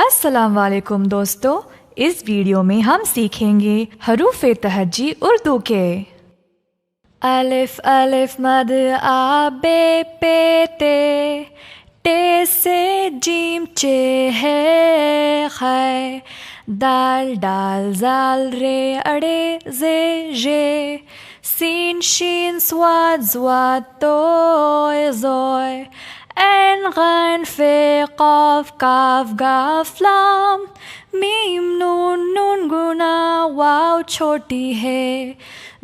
अस्सलाम वालेकुम दोस्तों, इस वीडियो में हम सीखेंगे हरूफ़े तहज्जी उर्दू के। अलिफ अलिफ मद आ बे पे ते, टे से जीम चे है खै, दाल डाल जाल रे अड़े जे जे, सीन शीन स्वाद ज्वाद तोय जोय, ऐन गैन फे क़ाफ काफ गाफ लाम, मीम नून नून गुना वाव छोटी है,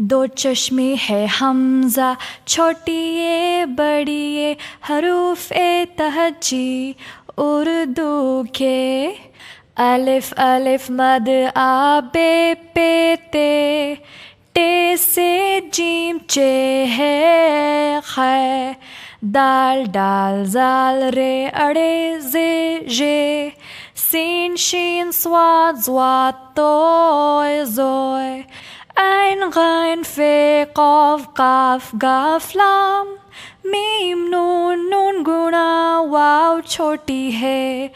दो चश्मे है हमज़ा छोटी ये बड़ी ये, हरूफ ए तहज्जी उर्दू के। अलिफ अलिफ मद आ बे पे ते, टे से जीम चे है खै, दाल डाल जाल रे अड़े जे जे, सीन शीन स्वाद ज्वाद तोय जोय, ऐन गैन फे क़ाफ काफ गाफ लाम, मीम नून नून गुना वाव छोटी है,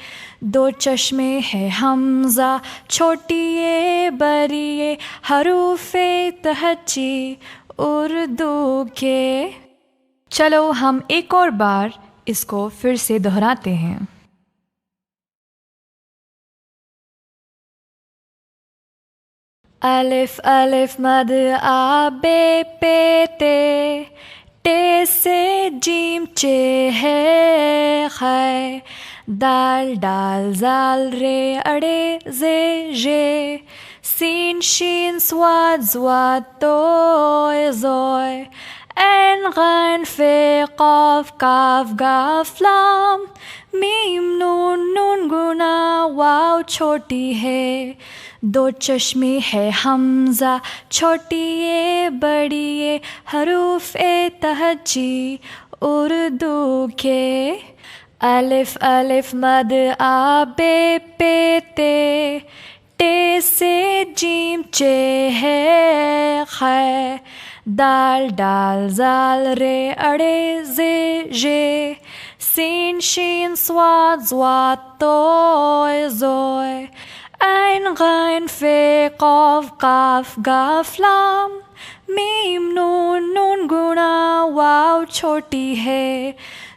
दो चश्मे है हमज़ा छोटी ये बड़ी ये, हरूफ़े तहज्जी उर्दू के। चलो हम एक और बार इसको फिर से दोहराते हैं। अलिफ अलिफ मद आ बे पे ते, टे से जीम चे है खै, दाल डाल जाल रे अड़े जे जे, सीन शीन स्वाद ज्वाद तोय जोय, ऐन गैन फे क़ाफ काफ गाफ लाम, मीम नून नून गुना वाव छोटी है, दो चश्मे है हमज़ा छोटी ये बड़ी ये, हरूफ़ ए तहज्जी उर्दू के। अलिफ अलिफ मद आ बे पे ते, टे से जीम चे है खै, दाल डाल जाल रे अड़े जे जे, सीन शीन स्वाद ज्वाद तोय जोय, ऐन गैन फे क़ाफ काफ गाफ लाम, मीम नून नून गुना वाव छोटी है,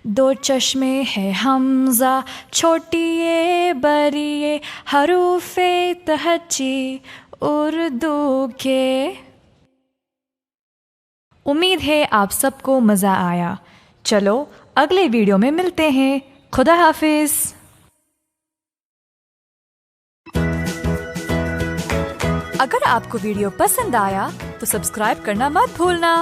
दो चश्मे है हमज़ा छोटी ये बड़ी ये, हरूफ़े तहज्जी उर्दू के। उम्मीद है आप सबको मज़ा आया। चलो अगले वीडियो में मिलते हैं। खुदा हाफिज़। अगर आपको वीडियो पसंद आया तो सब्सक्राइब करना मत भूलना।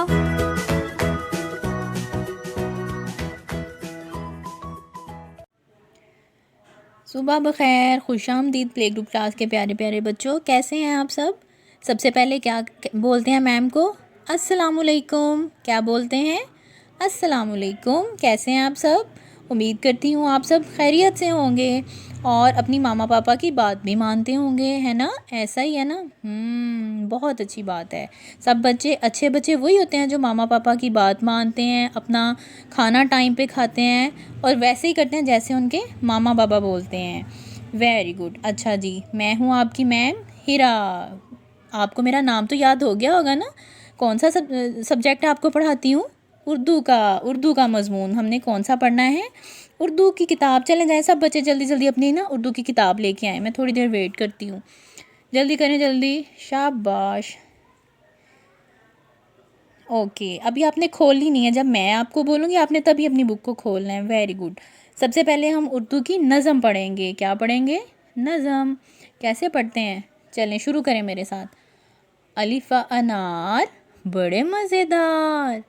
सुबह बखैर, खुशामदीद प्ले ग्रुप क्लास के प्यारे प्यारे बच्चों, कैसे हैं आप सब। सबसे पहले क्या बोलते हैं मैम को? अस्सलामुअलैकुम। क्या बोलते हैं? अस्सलामुअलैकुम। कैसे हैं आप सब? उम्मीद करती हूँ आप सब खैरियत से होंगे और अपनी मामा पापा की बात भी मानते होंगे, है ना? ऐसा ही है ना? बहुत अच्छी बात है। सब बच्चे, अच्छे बच्चे वही होते हैं जो मामा पापा की बात मानते हैं, अपना खाना टाइम पे खाते हैं और वैसे ही करते हैं जैसे उनके मामा पापा बोलते हैं। Very good. अच्छा जी, मैं हूँ आपकी मैम हिरा। आपको मेरा नाम तो याद हो गया होगा ना? कौन सा सब्जेक्ट आपको पढ़ाती हूँ? उर्दू का मज़मून हमने कौन सा पढ़ना है? उर्दू की किताब। चलें जाएँ सब बच्चे जल्दी जल्दी अपनी ना उर्दू की किताब लेके आएँ। मैं थोड़ी देर वेट करती हूँ। जल्दी करें, जल्दी। शाबाश। ओके, अभी आपने खोलनी नहीं है। जब मैं आपको बोलूँगी आपने तभी अपनी बुक को खोलना है। Very good. सबसे पहले हम उर्दू की नज़म पढ़ेंगे। क्या पढ़ेंगे? नज़म। कैसे पढ़ते हैं? चलें शुरू करें मेरे साथ। अलिफ़ अनार बड़े मज़ेदार,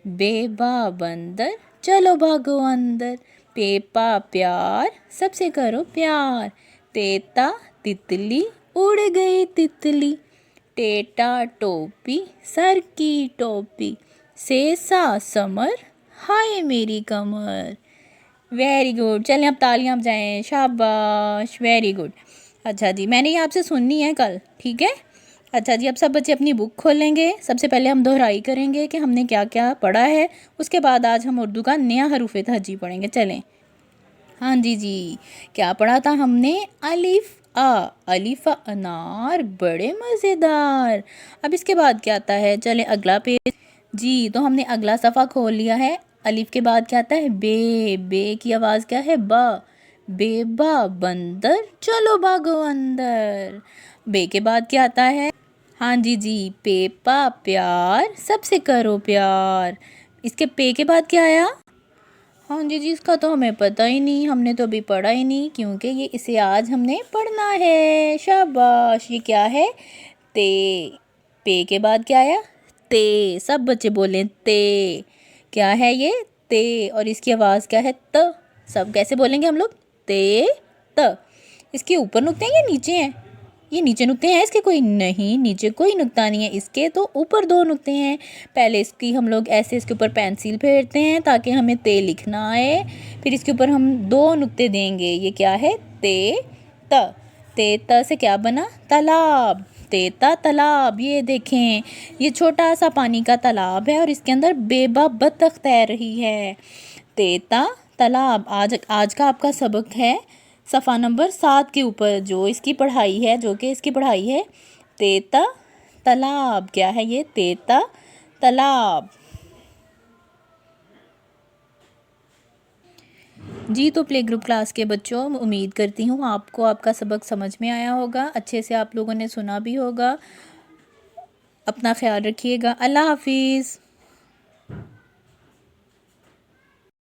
बेबा बंदर चलो भागो अंदर, पेपा प्यार सबसे करो प्यार, तेता तितली उड़ गई तितली, टेटा टोपी सर की टोपी, सेसा समर हाय मेरी कमर। Very good. चलें अब तालियां बजाएं। शाबाश, वेरी गुड। अच्छा जी, मैंने ये आपसे सुननी है कल, ठीक है? अच्छा जी, अब सब बच्चे अपनी बुक खोलेंगे। सबसे पहले हम दोहराई करेंगे कि हमने क्या क्या पढ़ा है। उसके बाद आज हम उर्दू का नया हरूफ़े तहज्जी पढ़ेंगे। चलें। हाँ जी जी, क्या पढ़ा था हमने? अलिफ आ, अलिफ अनार, बड़े मज़ेदार। अब इसके बाद क्या आता है? चले अगला पेज। जी, तो हमने अगला सफ़ा खोल लिया है। अलिफ के बाद क्या आता है? बे, बे की आवाज़ क्या है? बा, बेबा बंदर, चलो भागो अंदर। बे के बाद क्या आता है? हाँ जी जी, पेपा प्यार, सबसे करो प्यार। इसके पे के बाद क्या आया? हाँ जी जी, इसका तो हमें पता ही नहीं, हमने तो अभी पढ़ा ही नहीं, क्योंकि ये इसे आज हमने पढ़ना है। शाबाश। ये क्या है? ते। पे के बाद क्या आया? ते। सब बच्चे बोलें ते। क्या है ये? ते। और इसकी आवाज़ क्या है? त। सब कैसे बोलेंगे हम लोग? ते त। इसके ऊपर नुक्ते हैं या नीचे हैं? ये नीचे नुक्ते हैं इसके? कोई नहीं, नीचे कोई नुक्ता नहीं है इसके, तो ऊपर दो नुक्ते हैं। पहले इसकी हम लोग ऐसे इसके ऊपर पेंसिल फेरते हैं ताकि हमें ते लिखना आए, फिर इसके ऊपर हम दो नुक्ते देंगे। ये क्या है? ते त। ते त से क्या बना? तालाब। तेता तालाब। ये देखें, ये छोटा सा पानी का तालाब है और इसके अंदर बेबा बत्तख तैर रही है। तेता तालाब। आज आज का आपका सबक है सफ़ा नंबर 7 के ऊपर, जो इसकी पढ़ाई है, जो कि इसकी पढ़ाई है तेता तालाब। क्या है ये? तेता तालाब। जी, तो प्ले ग्रुप क्लास के बच्चों, उम्मीद करती हूँ आपको आपका सबक समझ में आया होगा, अच्छे से आप लोगों ने सुना भी होगा। अपना ख्याल रखिएगा। अल्लाह हाफिज़।